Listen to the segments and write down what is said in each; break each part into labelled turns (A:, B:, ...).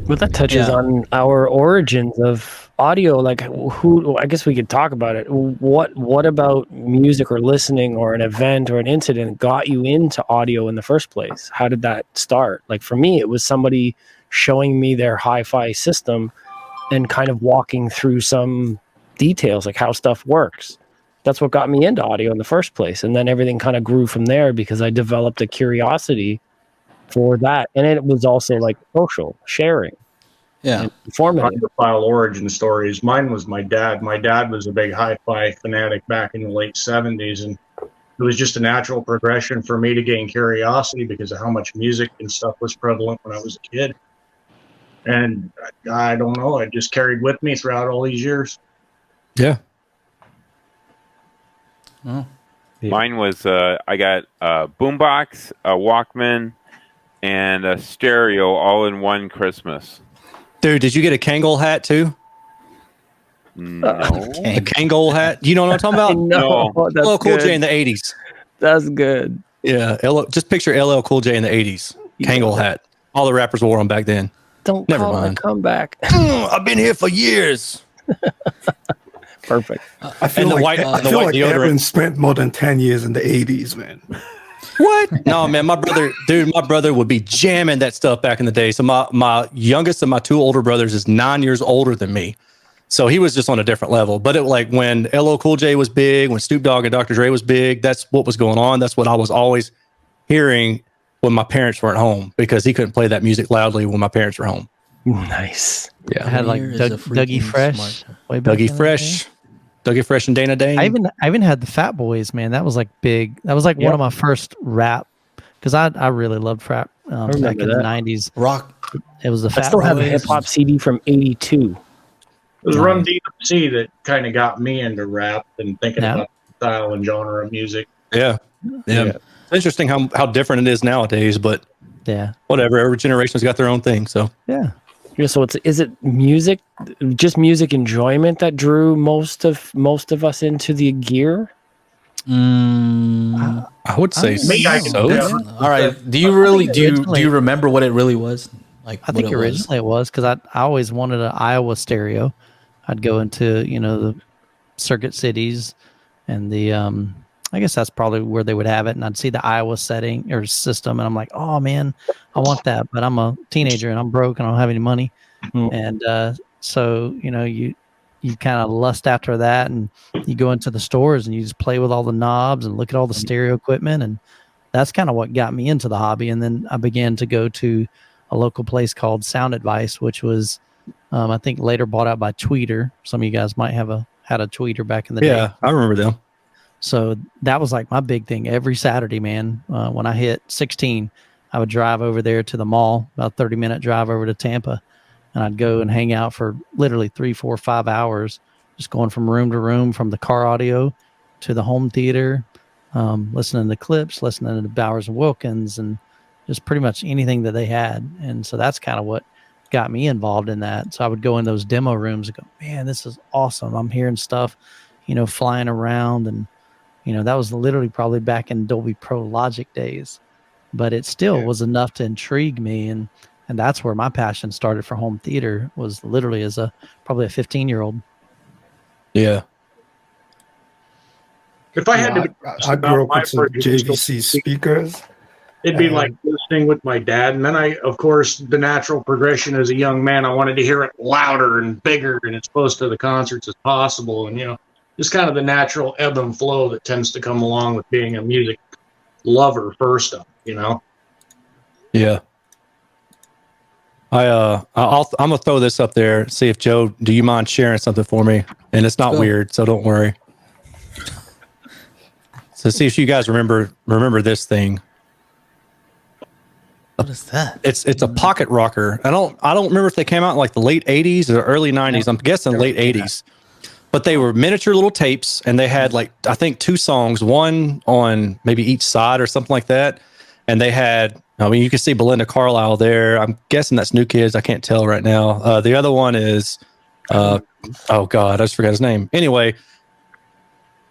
A: But that touches on our origins of audio. Like, who? I guess we could talk about it. What about music or listening or an event or an incident got you into audio in the first place? How did that start? Like for me, it was somebody showing me their hi-fi system and kind of walking through some details, like how stuff works. That's what got me into audio in the first place, and then everything kind of grew from there because I developed a curiosity for that, and it was also like social sharing.
B: Yeah.
C: File origin stories. Mine was my dad. My dad was a big hi-fi fanatic back in the late 70s, and it was just a natural progression for me to gain curiosity because of how much music and stuff was prevalent when I was a kid. And I don't know, it just carried with me throughout all these years.
D: Yeah.
B: Oh.
E: Mine was I got a boombox, a Walkman, and a stereo all in one Christmas.
D: Dude, did you get a Kangol hat too?
E: No.
D: A Kangol hat? You know what I'm talking about?
A: No.
D: LL Cool J in the 80s.
A: That's good.
D: Yeah. Just picture LL Cool J in the 80s. Kangol hat. All the rappers wore them back then.
A: Don't
D: Never
A: call it a
D: mind.
A: comeback.
D: I've been here for years.
A: Perfect.
F: I feel like Evan spent more than 10 years in the 80s, man.
D: What? No, man, my brother would be jamming that stuff back in the day. So my youngest of my two older brothers is 9 years older than me. So he was just on a different level. But it like when LL Cool J was big, when Snoop Dogg and Dr. Dre was big, that's what was going on. That's what I was always hearing when my parents weren't home, because he couldn't play that music loudly when my parents were home.
A: Nice.
D: Yeah.
G: I had like Dougie Fresh.
D: Dougie Fresh and Dana Dane.
G: I even had the Fat Boys, man. That was like big. That was like one of my first rap, because I really loved rap back in the 90s.
B: Rock.
G: It was the Fat Boys.
A: I still have a hip hop CD from '82.
C: It was Run DMC that kind of got me into rap and thinking about the style and genre of music.
D: Yeah. It's interesting how different it is nowadays, but whatever. Every generation's got their own thing. So
A: yeah. So is it music, just music enjoyment that drew most of us into the gear?
D: I would say so.
B: All right. Do you remember what it really was? Like
G: I think originally it was because I always wanted an Iowa stereo. I'd go into the circuit cities and the I guess that's probably where they would have it, and I'd see the Iowa setting or system, and I'm like, oh man, I want that, but I'm a teenager and I'm broke and I don't have any money, and so you kind of lust after that, and you go into the stores and you just play with all the knobs and look at all the stereo equipment, and that's kind of what got me into the hobby. And then I began to go to a local place called Sound Advice, which was I think later bought out by Tweeter. Some of you guys might have had a Tweeter back in the day.
D: Yeah, I remember them.
G: So that was like my big thing every Saturday, man. When I hit 16, I would drive over there to the mall, about 30-minute drive over to Tampa, and I'd go and hang out for literally 3, 4, 5 hours, just going from room to room, from the car audio to the home theater, listening to clips, listening to Bowers and Wilkins, and just pretty much anything that they had. And so that's kind of what got me involved in that. So I would go in those demo rooms and go, man, this is awesome. I'm hearing stuff, flying around, and that was literally probably back in Dolby Pro Logic days, but it still was enough to intrigue me. And that's where my passion started for home theater, was literally as probably a 15-year-old.
D: Yeah.
C: If I had to,
F: I grew up with some JVC speakers.
C: It'd be like listening with my dad. And then of course, the natural progression as a young man, I wanted to hear it louder and bigger and as close to the concerts as possible. And, just kind of the natural ebb and flow that tends to come along with being a music lover first up,
D: Yeah. I'm gonna throw this up there. See if Joe, do you mind sharing something for me? And it's not weird, so don't worry. So see if you guys remember this thing.
B: What is that?
D: It's a pocket rocker. I don't remember if they came out in like the late 80s or early 90s. I'm guessing late 80s. But they were miniature little tapes, and they had like, I think 2 songs, one on maybe each side or something like that. And they had, you can see Belinda Carlisle there. I'm guessing that's New Kids. I can't tell right now. The other one is, oh God, I just forgot his name. Anyway,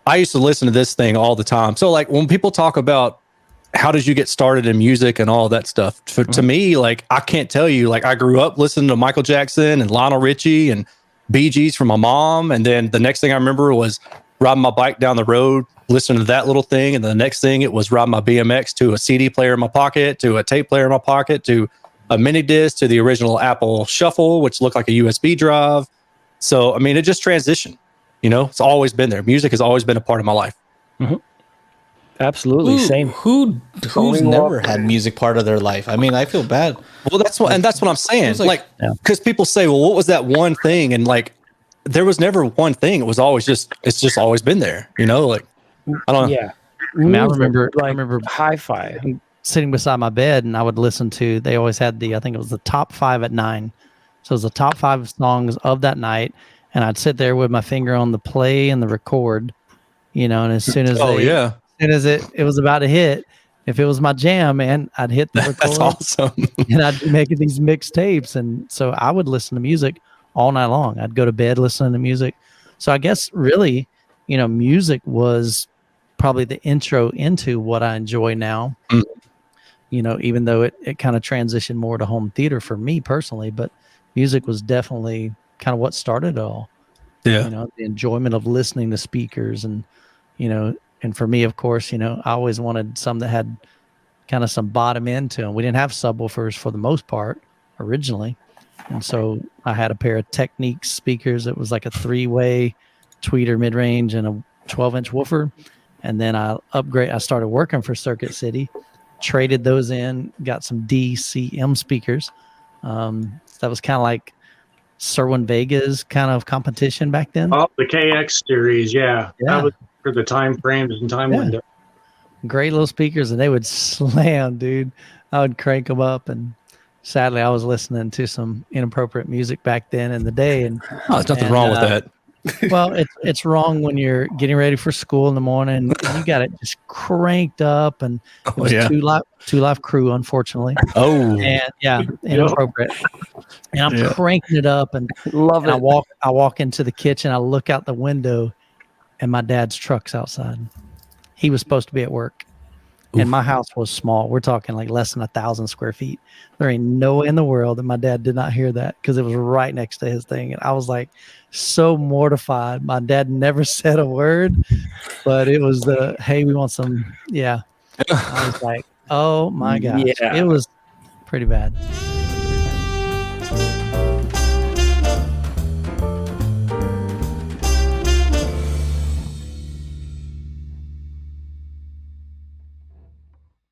D: I used to listen to this thing all the time. So like when people talk about how did you get started in music and all that stuff? To me, like, I can't tell you, like, I grew up listening to Michael Jackson and Lionel Richie and Bee Gees from my mom. And then the next thing I remember was riding my bike down the road, listening to that little thing. And the next thing, it was riding my BMX to a CD player in my pocket, to a tape player in my pocket, to a mini disc, to the original Apple Shuffle, which looked like a USB drive. So, I mean, it just transitioned. You know, it's always been there. Music has always been a part of my life.
A: Mm-hmm. Absolutely, same.
B: Who's never had music part of their life? I mean, I feel bad.
D: Well, that's what I'm saying. Like, because people say, well, what was that one thing? And like, there was never one thing. It was always it's just always been there. You know, like, I don't know.
G: Yeah. I mean, I remember
A: hi-fi
G: sitting beside my bed, and I would listen to. They always had I think it was the top 5 at 9. So it was the top 5 songs of that night, and I'd sit there with my finger on the play and the record. You know, and as soon as it was about to hit, if it was my jam, man, I'd hit the record.
D: That's awesome.
G: And I'd be making these mixtapes. And so I would listen to music all night long. I'd go to bed listening to music. So I guess really, you know, music was probably the intro into what I enjoy now. Mm. You know, even though it kind of transitioned more to home theater for me personally, but music was definitely kind of what started it all.
D: Yeah.
G: You know, the enjoyment of listening to speakers and, you know, and for me, of course, you know, I always wanted some that had kind of some bottom end to them. We didn't have subwoofers for the most part originally. And so I had a pair of Technics speakers. It was like a 3-way tweeter mid-range and a 12-inch woofer. And then I started working for Circuit City, traded those in, got some DCM speakers. That was kind of like Serwin Vega's kind of competition back then.
C: Oh, the KX series, yeah. That was for the time frames and time window.
G: Great little speakers, and they would slam, dude. I would crank them up, and sadly, I was listening to some inappropriate music back then in the day. And
D: there's nothing wrong with that.
G: Well, it's wrong when you're getting ready for school in the morning. You got it just cranked up, and it was Two Live Crew, unfortunately.
D: Oh,
G: and inappropriate. And I'm cranking it up, and
A: love it.
G: I walk into the kitchen. I look out the window, and my dad's truck's outside. He was supposed to be at work. Oof. And my house was small. We're talking like less than 1,000 square feet. There ain't no way in the world that my dad did not hear that because it was right next to his thing. And I was like so mortified. My dad never said a word, but it was hey, we want some. Yeah. I was like, oh my gosh. Yeah. It was pretty bad.